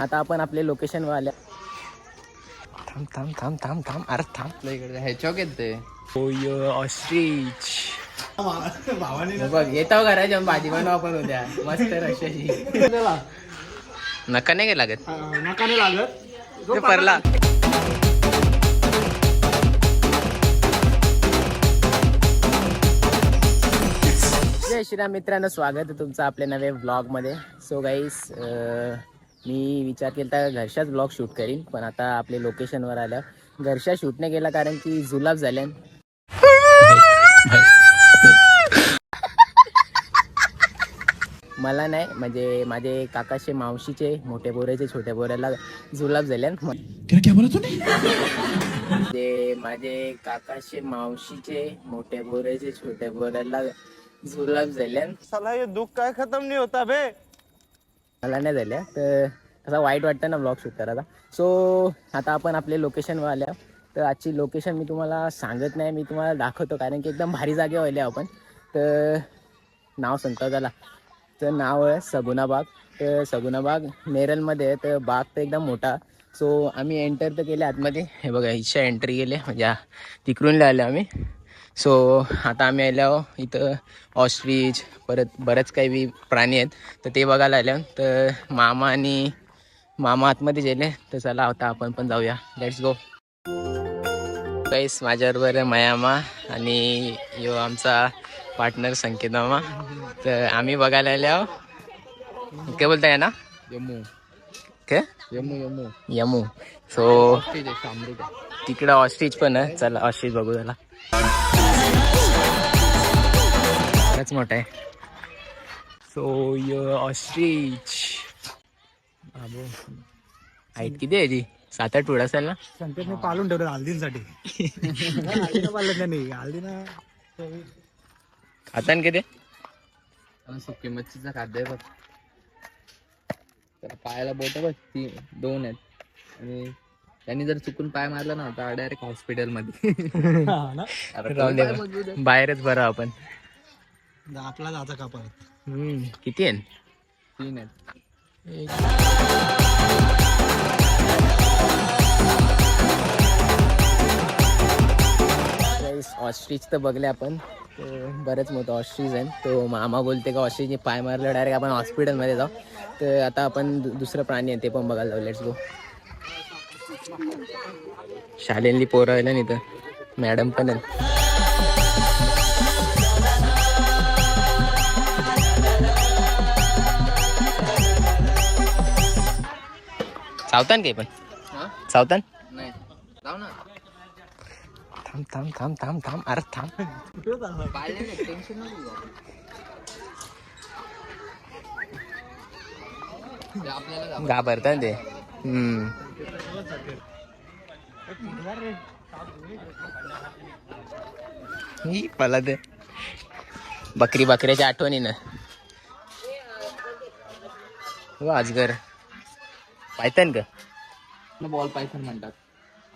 आता आपण आपले लोकेशनवर आल्या. थांब थांब थांब थांब थांब अरे थांब इकडे ह्याच्यावर येते ऑस्ट्रिच बघ येतो घराच्या भाजी बनवा आपण उद्या मस्त रशाची. नका नाही लागत नका नाही लागत ते परला. जय श्रीराम मित्रांनो, स्वागत आहे तुमचं आपल्या नव्या व्लॉगमध्ये. सो गाईस, मी विचार केला तर घरच्याच ब्लॉग शूट करीन, पण आता आपले लोकेशनवर आलं. घरच्या शूट नाही केला कारण की जुलाब झाले. मला नाही, म्हणजे माझे काकाचे मावशीचे मोठे बोऱ्याचे छोट्या बोऱ्याला जुलाब झाले. क्या बोला तूने? म्हणजे माझे काकाचे मावशीचे मोठ्या बोऱ्याचे छोट्या बोऱ्याला जुलाब झाले. साला ये दुख काय खत्म नहीं होता बे. मला नाही झाल्या तर असं वाईट वाटतं ना ब्लॉग शूट करायला. सो आता आपण आपले लोकेशनवर आल्या. तर आजची लोकेशन मी तुम्हाला सांगत नाही, मी तुम्हाला दाखवतो कारण की एकदम भारी जागेवर आले आपण. तर नाव सांगतो त्याला. तर नाव आहे सगुणाबाग. तर सगुणाबाग नेरळमध्ये आहे. तर बाग तर एकदम मोठा. सो आम्ही एंटर तर केले आतमध्ये. हे बघा इच्छा एंट्री केले, म्हणजे तिकडून आलो आम्ही. सो आता आम्ही आलो इथं ऑस्ट्रिच परत बरेच काही बी प्राणी आहेत तर ते बघायला आल्या. तर मामा आतमध्ये गेले. तर चला आता आपण पण जाऊया. लेट्स गो गाईस. माझ्याबरोबर आहे मयामा आणि यो आमचा पार्टनर संकेत मामा. तर आम्ही बघायला आले आहो. काय बोलताय ना? यमू काय यमू यमू यमू. सो अमृत तिकडं ऑस्ट्रिच पण आहे. चला ऑस्ट्रिच बघू त्याला. बरंच मोठा आहे. सो य ऑस्ट्रिच बाबू हाईट किती आहे ती? 7-8 फूट असेल ना? संकेतने पालून ठेवलं हल्दींसाठी. हल्दीनं पाळलं त्यांनी. हल्दीनं खाता ना किती? सुकी मच्छीचा खाद्य बघ. तर पायाला बोट बघ, 2 आहेत. आणि त्यांनी जर चुकून पाय मारला ना तर डायरेक्ट हॉस्पिटल मध्ये. राहून दे, बाहेरच बरं आपण. आपला जायचा का परत. किती आहे? 3 आहेत. ऑस्ट्रिच तर बघले आपण. बरेच मोठं ऑस्ट्रिच आहे. तो मामा बोलते का ऑस्ट्रिचने पाय मारलं डायरेक्ट आपण हॉस्पिटलमध्ये जाऊ. तर आता आपण दुसरं प्राणी आहे ते पण बघायला जाऊ. Let's go. शाळेतली पोरं आहे ना इथं, मॅडम पण आहे. चावतान काही पण चावतान. नाही जाऊ ना. थांब थांब थांब थांब थांब अरे थांब. पाळले नाही, टेन्शन नको घेऊ. आपल्याला घाबरतात ते. मला ते बकऱ्याच्या आठवणीनं अजगर पायथन का बॉल पायथन म्हणतात.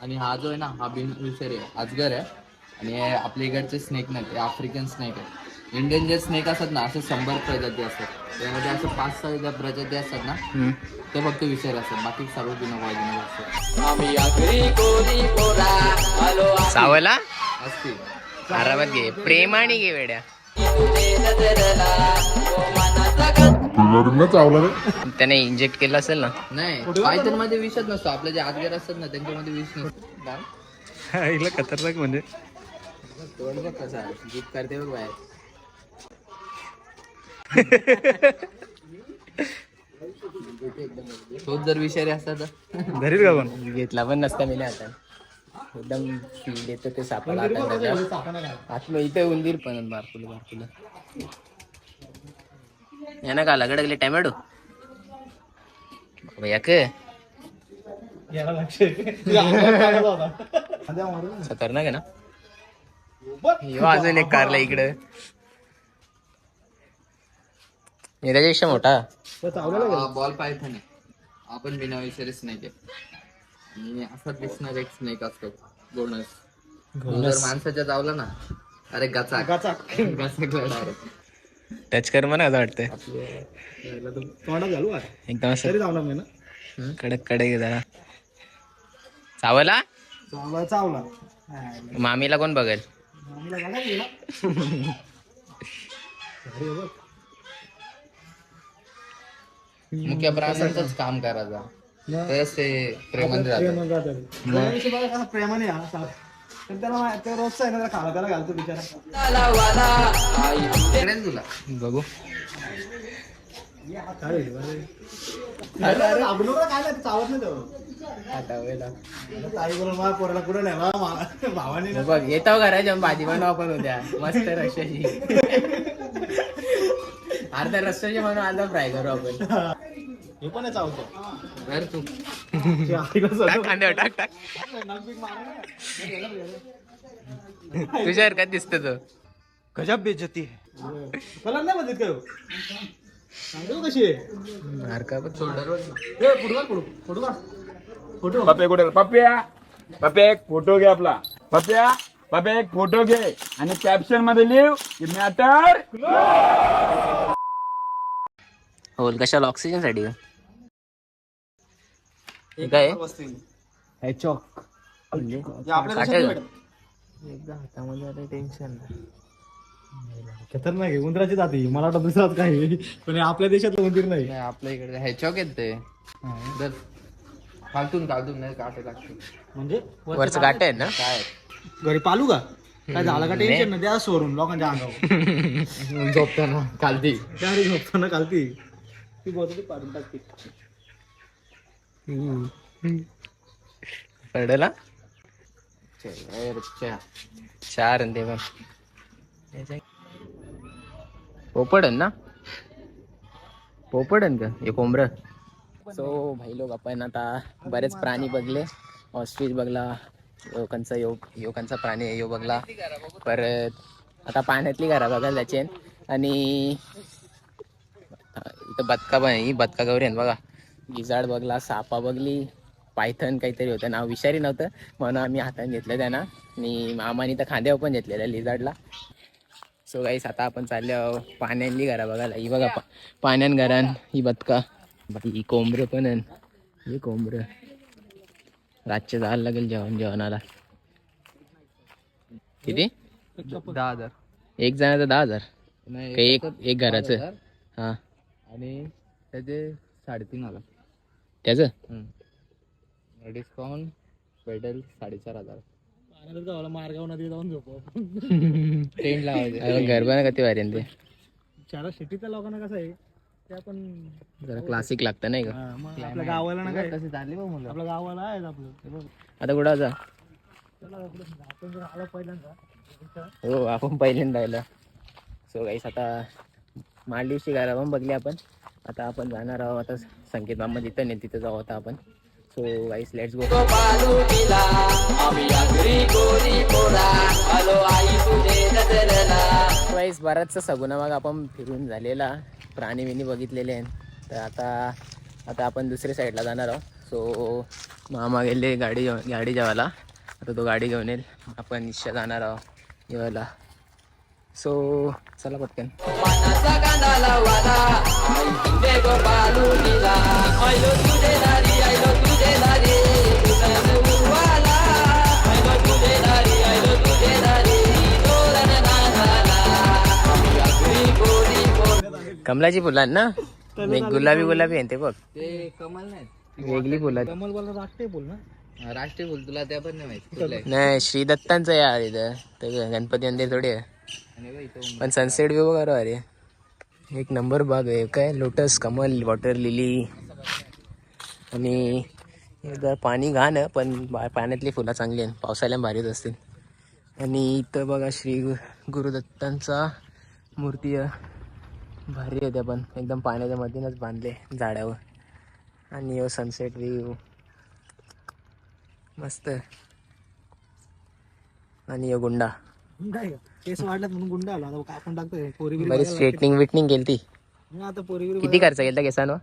आणि हा जो आहे ना हा बिनविषारी आहे, अजगर आहे. आणि आपल्या इकडचे स्नेक नाही, ते आफ्रिकन स्नेक आहे. इंडियन जे स्नेक असतात ना असे 100 प्रजाती असतात. त्यामध्ये असं 5-6 प्रजाती असतात ना ते फक्त विषारी असतात. बाकी सर्व बिनवायजनक असतात. सावला असते. आरामात घे, प्रेमाने घे वेड्या. त्याने इंजेक्ट केलं असेल ना. नाही, पायथन मध्ये विषच नसतो. आपले जे अजगर असतात ना त्यांच्यामध्ये विष नसतो. खतरनाक म्हणजे तोंड बघ कसा जीप करते बघ बाहेर. तोच जर विषारी असता तर घरीच का पण घेतला पण नसता मी आता. एकदम फील येतं ते सापाला. आता इथे उंदीर पण बारकुलं यानं का लगडगले टॅमॅटो याक खतरनाक आहे ना. अजून एक कारला इकडं त्याच्यापेक्षा मोठा. बॉल पायथन आहे. आपण बिना विषारी स्नेक आहे. आणि असाच दिसणार एक स्नेक असतो गोनस. जर माणसाच्या चावला ना अरे गचाक डायरेक्ट टच कर म्हणा असं वाटतंय तोंडात घालू एकदम असं. जाऊ ना. कडक कडक जरा चावला चावला मामीला कोण बघेल. मुख्य प्राण्यांचंच काम करायचं तरच ते प्रेमाने राहतात. प्रेमाने तर त्याला ते रोजचा आहे ना खाला त्याला घालतो बिचारा. कळेल तुला. बघू काय नाही चावत नाही तो. आई बरोबर माझ्या पोराला कुठं नाही भावाने बघ येतो घराच्या भाजी बनवा पण उद्या मस्त रश्श्याची अर्धा रश्श्याची म्हणून अर्धा फ्राय करू आपण. हे पण चावतो कर तू. टाक कांद्यावर टाक टाक. तुझ्या हरकत दिसत तो गजब बेइज्जती है. कलर नाही बदलत काय सांगू कशी आहे हरकत फोटो पप्या कुठे पप्या पप्या एक फोटो घे आपला. पप्या एक फोटो घे आणि कॅप्शन मध्ये लिव की मॅटर. होल कशाला ऑक्सिजन साठी काय चॉक म्हणजे आपल्या काटेल. देशात एकदा हातामध्ये आलं टेन्शन. खतरनाक आहे. उंदराची जाती मला वाटतं दुसराच काही पण हे आपल्या देशातलं उंदीर नाही. नाही, आपल्या इकडे ह्याच्यावर येत ते जर खालतून नाही काटे लागते. म्हणजे वरच काट आहे ना. काय घरी पालू का काय झालं का टेन्शन नाही द्या सोडून लोकांच्या अंगावर झोपताना खालती. त्या झोपताना घालती ती बोलते पाडून टाकते. पडला च्या. चार आणि ते पण पोपडन ना पोपडन का हे कोंबड. सो भाई लोक आपण आता बरेच प्राणी बघले. ऑस्ट्रिच बघला योकांचा प्राणी आहे यो बघला. परत आता पाण्यातली घरा बघायला जायचे आणि इथं बदका पण ही बदका गौरी आहे बघा. गिजाड बघला सापा बघली पायथन काहीतरी होतं नाव विषारी नव्हतं म्हणून आम्ही हाताने घेतलं त्यांना आणि मामाने तर खांद्यावर पण घेतलेलं लिझार्डला. सो गाईस आता आपण चाललो पाण्यांनी घरा बघायला. ही बघा पाण्यान घरान ही बदका ही कोंबरं पण आहे. हे कोंबरं रातचे जायला लागेल जेवणाला. किती 10,000 एक जणाचं 10,000 नाही, काही एक घराचं 5,000 हा आणि त्याचे 3,500 त्याचं डिस्काउंट भेटेल 4,500. मार्गाव नदी जाऊन झोपो. टेंट लावायचे. गरबा ना किती भारी आहे ते. चारा सिटीच्या लोकांना कसं आहे ते आपण जरा क्लासिक लागतं नाही का. मग आपल्या गावाला ना काय कसे झाले बघ मुलं. आपल्या गावाला आहे आपलं ते बघ. आता कुठं जा. चला आपण जर आलो पहिल्यांदा हो आपण पहिल्यांदा आलं. सो गाईस आता मालदीवची घरा पण बघली आपण. आता आपण जाणार आहोत आता संकेत मामा जिथं नाही तिथं जाऊ आता आपण. So guys let's go. गाईस बराचसा सगुना मग आपण फिरून झालेला प्राणी बिणी बघितलेले आहेत. तर आता आपण दुसऱ्या साईडला जाणार आहोत. सो मामा गेले गाडी जेवायला. आता तो गाडी घेऊन येईल आपण इच्छा जाणार आहोत जेवायला. सो चला पटकन. कमलाची फुलं ना गुलाबी आहे ते बघ. ते कमल नाही वेगळी फुलं. कमल बोलला राष्ट्रीय बोल ना. राष्ट्रीय फुल तुला त्या पण नाही माहिती कुठलं आहे. नाही श्री दत्तांचं यार इथं ते गणपती मंदिर थोडी आहे. आणि बघ इथं पण सनसेट व्यू बघा अरे एक नंबर बाग आहे. काय लोटस कमल वॉटर लिली आणि जर पाणी घाण आहे पण पाण्यातली फुलं चांगली आहेत. पावसाळ्यात भारीच असतील. आणि इथं बघा श्री गुरुदत्तांचा मूर्ती आहे. भारी आहे त्या पण एकदम पाण्याच्या मधूनच बांधले झाडावर. आणि सनसेट व्ह्यू मस्त. आणि गुंडा काय केस वाढल्यात म्हणून गुंड आला आता आपण टाकतोय पोरीगिरी बरी स्ट्रेटनिंग विटनिंग केली. आता पोरीगिरी किती खर्च केला केसांवर.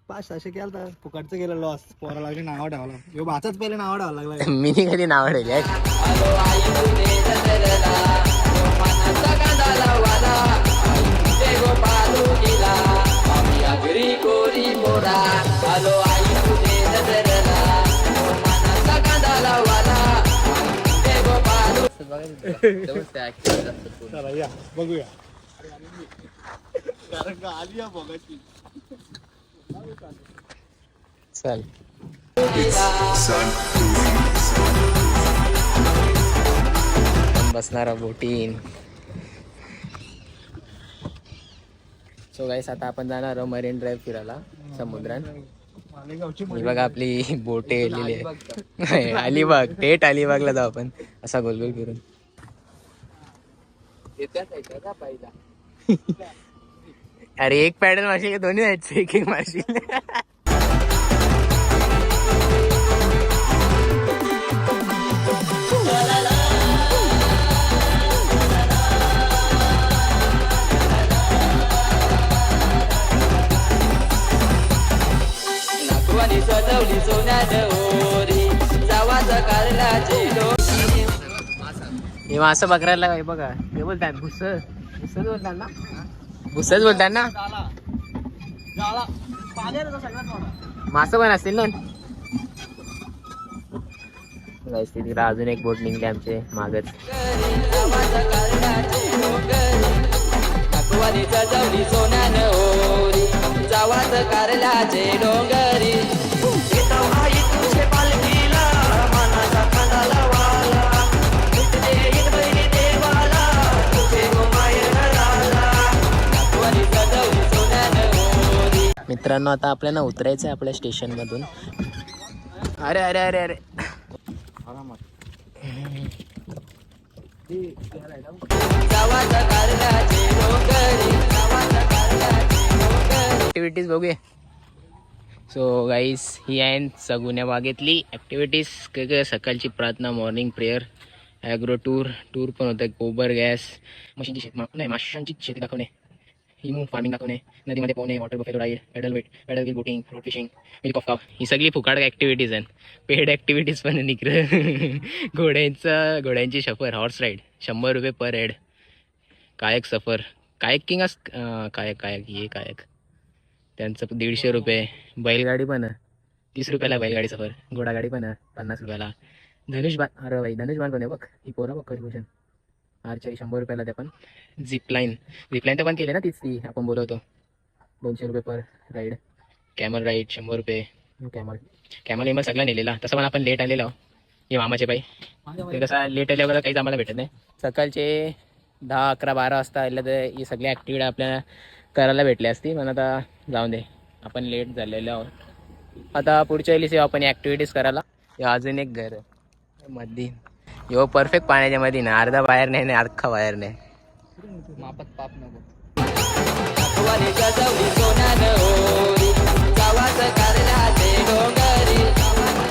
500 केलं फुकटचं गेलं लॉस. पोरा लागली नाव ठेवायला ह्यो भाचाच पहिले नाव ठेवायला लागला. मी कधी नाव ठेवली Gopalu gila, kami agri kori mora, halo ayu तेव्हाच ते ऍक्टिव्ह असतात पूर्ण. चला या बघूया. कारण का आली या बघायची. चल बसणारा बोटीन. सो गाईस आता आपण जाणार आहोत मरीन ड्राईव्ह फिरायला समुद्रात. मालेगावची ही बघा आपली बोटे गेलेली आहे. अलिबाग थेट अलिबागला जाऊ आपण असा गोल गोल फिरून. येत्याच आहे का पहिला? अरे एक पॅडल मारशील का दोन्ही जायचं एक एक मारशील. नागवानी सजवली सोन्यानं ओरी जावाचा कारल्याची डोकी. हे मासं पकडायला हे बघा हे बोलतात भुस भुसच बोलतात ना भुसच बोलतात ना. जाळा पाण्याचा सगळ्यात मोठा. मासं पण असतील ना. तिथे अजून एक बोट निघली आमचे मागच. जावाचा कारल्याची डोंगरी नागवानी सजवली सोन्यानं ओरी जावाचा कारल्याचे डोंगरी. येतो आई तुझे पालखीला मनाचा खांदाला वाला तुझे येत बहिणी देवाला तुझे मायेर लाला नागवानी सजवली सोन्यानं ओरी. मित्रांनो आता आपल्याला उतरायचं आहे आपल्या स्टेशन मधून. अरे अरे अरे अरे जावाचा कारल्याचे डोंगरी जावाचा कारल्याचे डोंगरी. ॲक्टिव्हिटीज बघूया. सो गाईस ही आहे सगुन्या बागेतली ॲक्टिव्हिटीज. काय सकाळची प्रार्थना, मॉर्निंग प्रेयर, ॲग्रो टूर पण होतं, गोबर गॅस, मशीनची शेती माशांची शेती दाखवणे, हिमू फार्मिंग दाखवणे, नदीमध्ये पोहणे, water buffalo ride, pedal gill boating, road fishing, milk of काव. ही सगळी फुकाड ॲक्टिव्हिटीज आहेत. पेड ॲक्टिव्हिटीज पण निघतं. घोड्यांची सफर, हॉर्स राईड 100 रुपये पर हेड, कायक सफर, कायकिंग कायक हे कायक त्यांचं 150 रुपये. बैलगाडी पण 30 रुपयाला बैलगाडी सफर. घोडागाडी पण 50 रुपयाला. धनुषबाण, अरे भाई धनुषबाण पण आहे बघ. ही पोरा बघ कधी आरच्या 100 रुपयाला. ते पण झिपलाईन तर पण केले ना तीच ती आपण बोलवतो. 200 रुपये पर राईड. कॅमल राईड 100 रुपये. कॅमल सगळा नेलेला. तसं पण आपण लेट आलेलो हे मामाचे बाई. ते कसं लेट आल्यावर काहीच आम्हाला भेटत नाही. सकाळचे 10, 11, 12 वाजता आलं तर ही सगळी ॲक्टिव्हिटी आपल्याला करायला भेटली असती. पण आता जाऊन दे आपण लेट झालेलो आहोत. आता पुढच्या वेळेस येऊ आपण ॲक्टिव्हिटीज करायला. अजून एक घर मध्ये यो परफेक्ट पाण्याच्या मध्ये ना. अर्धा बाहेर नाही अख्खा बाहेर नाही. मापात पाप नको. नागवानी सजवली सोन्यानं ओरी जावाचा कारल्याचे डोंगरी जावाचा कारल्याचे डोंगरी.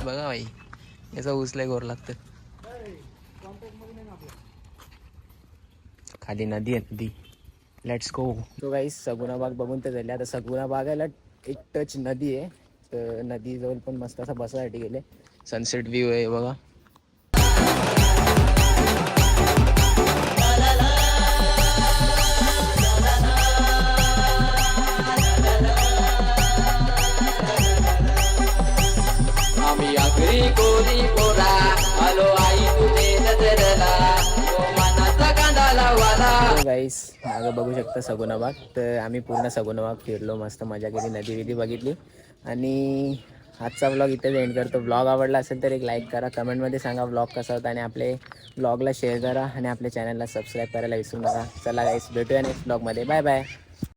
बघा भाई याचा उचलाय गोर लागतं. खाली नदी आहे नदी. Let's go. तो काही सगुना बाग बघून तर झाले. आता सगुना बागायला एक टच नदी आहे. तर नदी जवळ पण मस्त असा बसायसाठी गेले. सनसेट व्ह्यू आहे बघा. आम्ही आगरी कोरी पोरा आलो आई तुझे नजरला तो मनाचा कांदा वाला. गाईस मागं बघू शकता सगुना बाग. तर आम्ही पूर्ण सगुना बाग फिरलो, मस्त मजा केली, नदी विधी बघितली. आणि आजचा व्लॉग इथेच एंड करतो. व्लॉग आवडला असेल तर एक लाईक करा, कमेंटमध्ये सांगा व्लॉग कसा होता, आणि आपले व्लॉगला शेअर करा आणि आपल्या चॅनलला सबस्क्राईब करायला विसरू नका. चला गाईस भेटूया नेक्स्ट व्लॉगमध्ये. Bye bye.